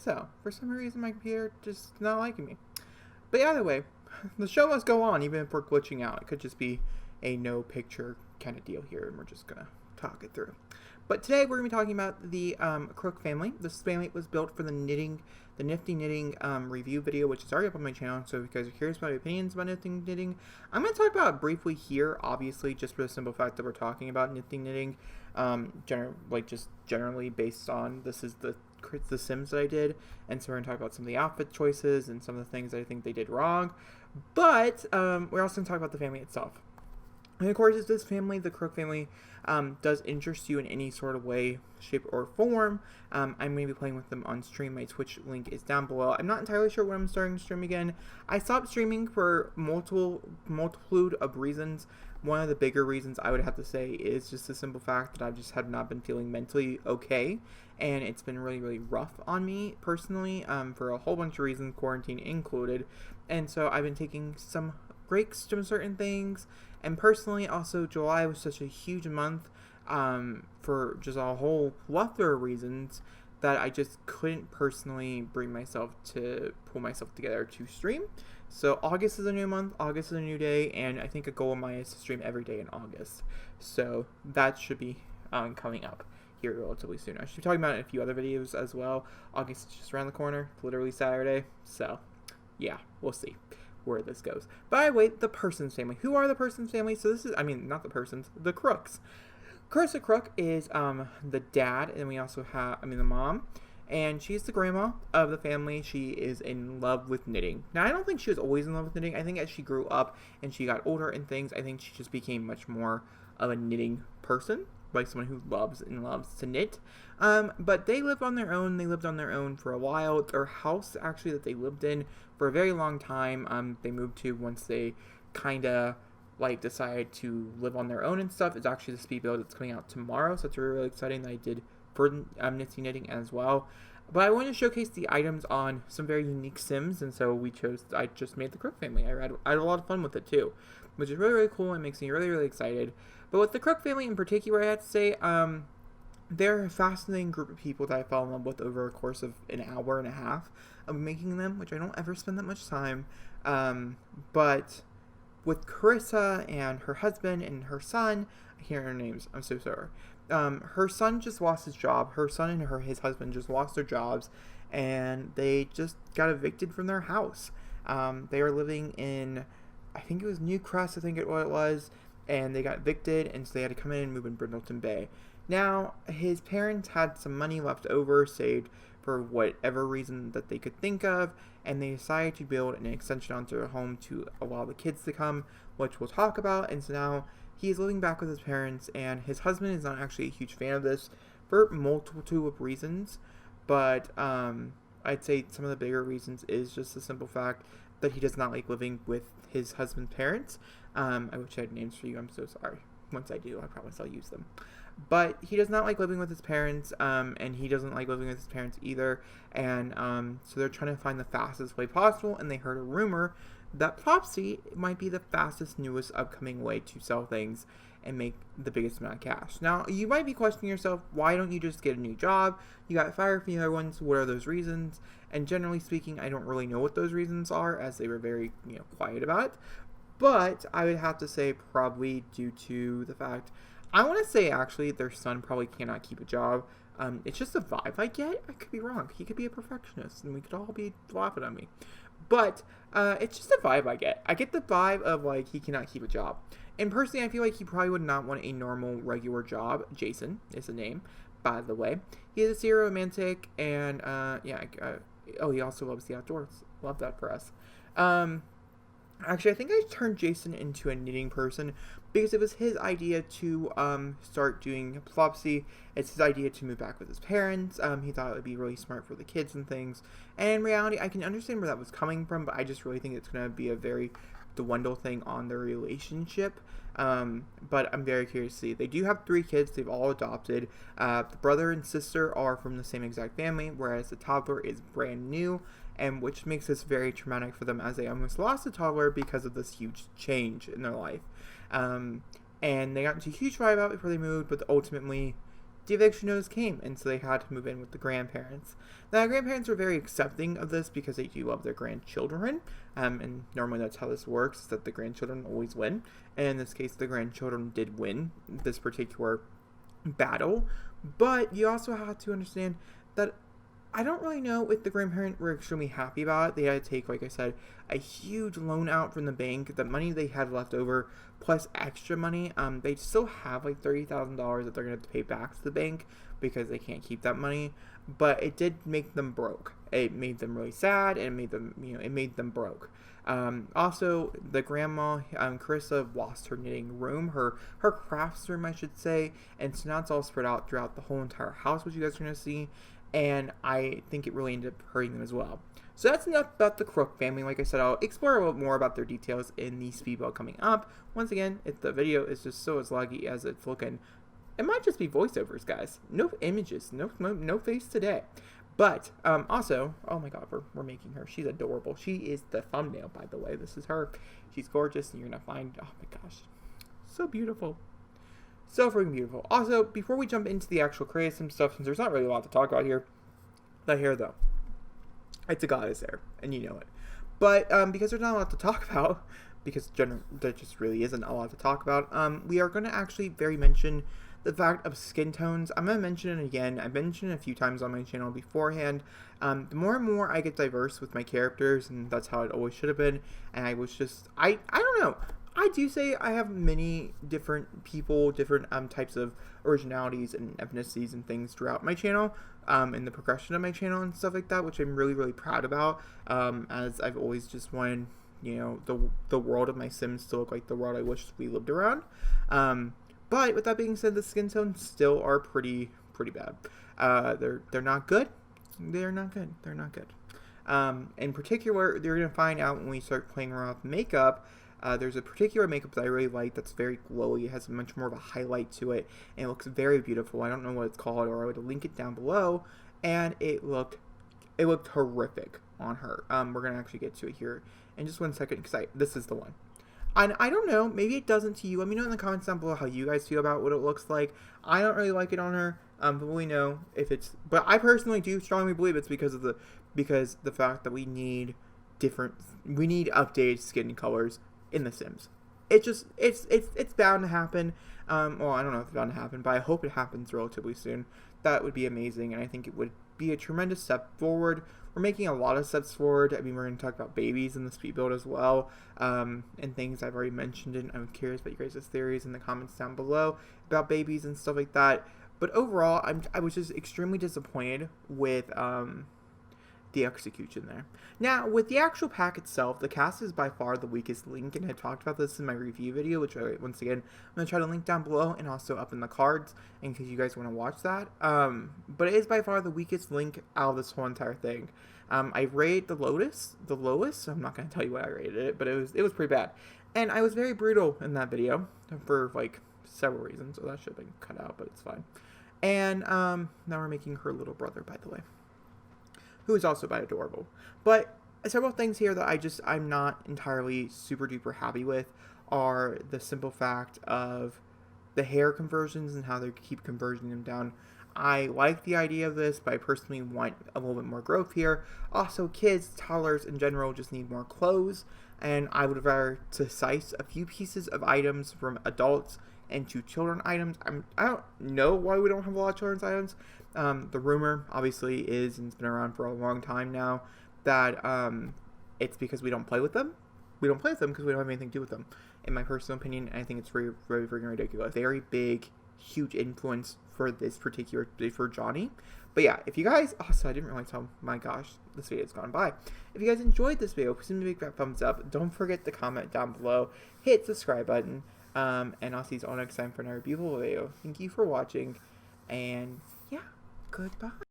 so. For some reason, my computer just not liking me. But either way, the show must go on, even if we're glitching out. It could just be a no picture kind of deal here, and we're just gonna talk it through. But today we're gonna be talking about the CROOK family. This family was built for the Nifty knitting review video, which is already up on my channel. So if you guys are curious about my opinions about knitting, I'm gonna talk about it briefly here. Obviously, just for the simple fact that we're talking about knitting, generally based on this is the Sims that I did, and so we're gonna talk about some of the outfit choices and some of the things that I think they did wrong. But we're also gonna talk about the family itself. And of course, if this family, the CROOK family, does interest you in any sort of way, shape, or form, I'm going to be playing with them on stream. My Twitch link is down below. I'm not entirely sure when I'm starting to stream again. I stopped streaming for multitude of reasons. One of the bigger reasons I would have to say is just the simple fact that I just have not been feeling mentally okay, and it's been really, really rough on me personally, for a whole bunch of reasons, quarantine included. And so I've been taking some breaks from certain things, and personally also July was such a huge month for just a whole plethora of reasons that I just couldn't personally bring myself to pull myself together to stream. So August is a new month, August is a new day, and I think a goal of mine is to stream every day in August. So that should be coming up here relatively soon. I should be talking about it in a few other videos as well. August is just around the corner, literally Saturday, so yeah, we'll see where this goes. By the way, the Persons family. Who are the Persons family? So this is, not the Persons, the Crooks. Carissa CROOK is the dad, and we also have, the mom, and she's the grandma of the family. She is in love with knitting. Now, I don't think she was always in love with knitting. I think as she grew up and she got older and things, I think she just became much more of a knitting person, like someone who loves to knit. But they lived on their own. They lived on their own for a while. Their house, actually, that they lived in for a very long time, they moved to once they kind of decided to live on their own and stuff. It's actually the speed build that's coming out tomorrow, so it's really, really exciting that I did for Nifty knitting as well. But I wanted to showcase the items on some very unique Sims, and so I just made the CROOK family. I had a lot of fun with it too, which is really, really cool and makes me really, really excited. But with the CROOK family in particular, I have to say, they're a fascinating group of people that I fell in love with over a course of an hour and a half of making them, which I don't ever spend that much time. But with Carissa and her husband and her son, I can't remember their names, I'm so sorry. Her son just lost his job. Her son and his husband just lost their jobs, and they just got evicted from their house. They were living in, I think it was New Crest, what it was, and they got evicted, and so they had to come in and move in Brindleton Bay. Now, his parents had some money left over, saved for whatever reason that they could think of, and they decided to build an extension onto their home to allow the kids to come, which we'll talk about. And so now he is living back with his parents, and his husband is not actually a huge fan of this for multitude of reasons, but I'd say some of the bigger reasons is just the simple fact that he does not like living with his husband's parents. I wish I had names for you, I'm so sorry. Once I do, I promise I'll use them. But he does not like living with his parents, and he doesn't like living with his parents either, and so they're trying to find the fastest way possible, and they heard a rumor that Plopsy might be the fastest, newest, upcoming way to sell things and make the biggest amount of cash. Now, you might be questioning yourself, why don't you just get a new job? You got fired from the other ones, what are those reasons? And generally speaking, I don't really know what those reasons are, as they were very, quiet about it, but I would have to say probably due to the fact, I want to say actually their son probably cannot keep a job. It's just a vibe I get. I could be wrong. He could be a perfectionist, and we could all be laughing at me. But it's just a vibe I get. I get the vibe of he cannot keep a job. And personally, I feel like he probably would not want a normal, regular job. Jason is the name, by the way. He is a serial romantic, and he also loves the outdoors. Love that for us. Actually, I think I turned Jason into a knitting person because it was his idea to start doing Plopsy. It's his idea to move back with his parents. He thought it would be really smart for the kids and things. And in reality, I can understand where that was coming from, but I just really think it's going to be a very dwindle thing on their relationship. But I'm very curious to see. They do have 3 kids. They've all adopted. The brother and sister are from the same exact family, whereas the toddler is brand new, and which makes this very traumatic for them, as they almost lost a toddler because of this huge change in their life. And they got into a huge fight about it before they moved, but ultimately the eviction notice came, and so they had to move in with the grandparents. Now, the grandparents are very accepting of this because they do love their grandchildren, and normally that's how this works, is that the grandchildren always win, and in this case, the grandchildren did win this particular battle. But you also have to understand that I don't really know if the grandparents were extremely happy about it. They had to take, like I said, a huge loan out from the bank. The money they had left over, plus extra money. They still have like $30,000 that they're going to have to pay back to the bank because they can't keep that money. But it did make them broke. It made them really sad, and it made them broke. Also, the grandma, Carissa, lost her knitting room, her crafts room, I should say, and so now it's all spread out throughout the whole entire house, which you guys are going to see. And I think it really ended up hurting them as well. So that's enough about the CROOK family. Like I said, I'll explore a little more about their details in the speed build coming up. Once again, if the video is just so as laggy as it's looking, it might just be voiceovers, guys. No images, no face today. But also, oh my god, we're making her. She's adorable. She is the thumbnail, by the way. This is her. She's gorgeous, and you're gonna find, oh my gosh, so beautiful. So freaking beautiful. Also, before we jump into the actual creative stuff, since there's not really a lot to talk about here, the hair though, it's a goddess hair, and you know it. But because there's not a lot to talk about, because there just really isn't a lot to talk about, we are going to actually mention the fact of skin tones. I'm going to mention it again. I've mentioned it a few times on my channel beforehand. The more and more I get diverse with my characters, and that's how it always should have been, and I was just, I don't know. I do say I have many different people, different types of originalities and ethnicities and things throughout my channel, and the progression of my channel and stuff like that, which I'm really, really proud about, as I've always just wanted, the world of my Sims to look like the world I wish we lived around. But with that being said, the skin tones still are pretty bad. They're not good. They're not good. They're not good. In particular, you're going to find out when we start playing around with makeup. There's a particular makeup that I really like that's very glowy. It has much more of a highlight to it, and it looks very beautiful. I don't know what it's called, or I would link it down below. And it looked horrific on her. We're gonna actually get to it here in just 1 second, because this is the one. And I don't know, maybe it doesn't to you. Let me know in the comments down below how you guys feel about what it looks like. I don't really like it on her. But we know if it's. But I personally do strongly believe it's because the fact that we need updated skin colors in The Sims. It's bound to happen. Well, I don't know if it's bound to happen, but I hope it happens relatively soon. That would be amazing, and I think it would be a tremendous step forward. We're making a lot of steps forward. I mean, we're going to talk about babies in the speed build as well, and things I've already mentioned, and I'm curious about your guys' theories in the comments down below about babies and stuff like that. But overall, I was just extremely disappointed with the execution there. Now, with the actual pack itself, the cast is by far the weakest link, and I talked about this in my review video, which once again, I'm going to try to link down below and also up in the cards in case you guys want to watch that. But it is by far the weakest link out of this whole entire thing. I rated the lowest. I'm not going to tell you what I rated it, but it was pretty bad. And I was very brutal in that video for like several reasons, so that should have been cut out, but it's fine. And now we're making her little brother, by the way, who is also adorable. But several things here that I'm not entirely super duper happy with are the simple fact of the hair conversions and how they keep converting them down. I like the idea of this, but I personally want a little bit more growth here. Also, kids, toddlers in general just need more clothes, and I would rather to size a few pieces of items from adults into children items. I don't know why we don't have a lot of children's items. The rumor obviously is, and it's been around for a long time now, that it's because we don't play with them. We don't play with them because we don't have anything to do with them. In my personal opinion, I think it's very, very, very ridiculous. Very big, huge influence for this particular, for Johnny. But yeah, if you guys, also I didn't realize how, my gosh, this video's gone by. If you guys enjoyed this video, please make that thumbs up. Don't forget to comment down below. Hit the subscribe button. And I'll see you all next time for another beautiful video. Thank you for watching. And yeah, goodbye.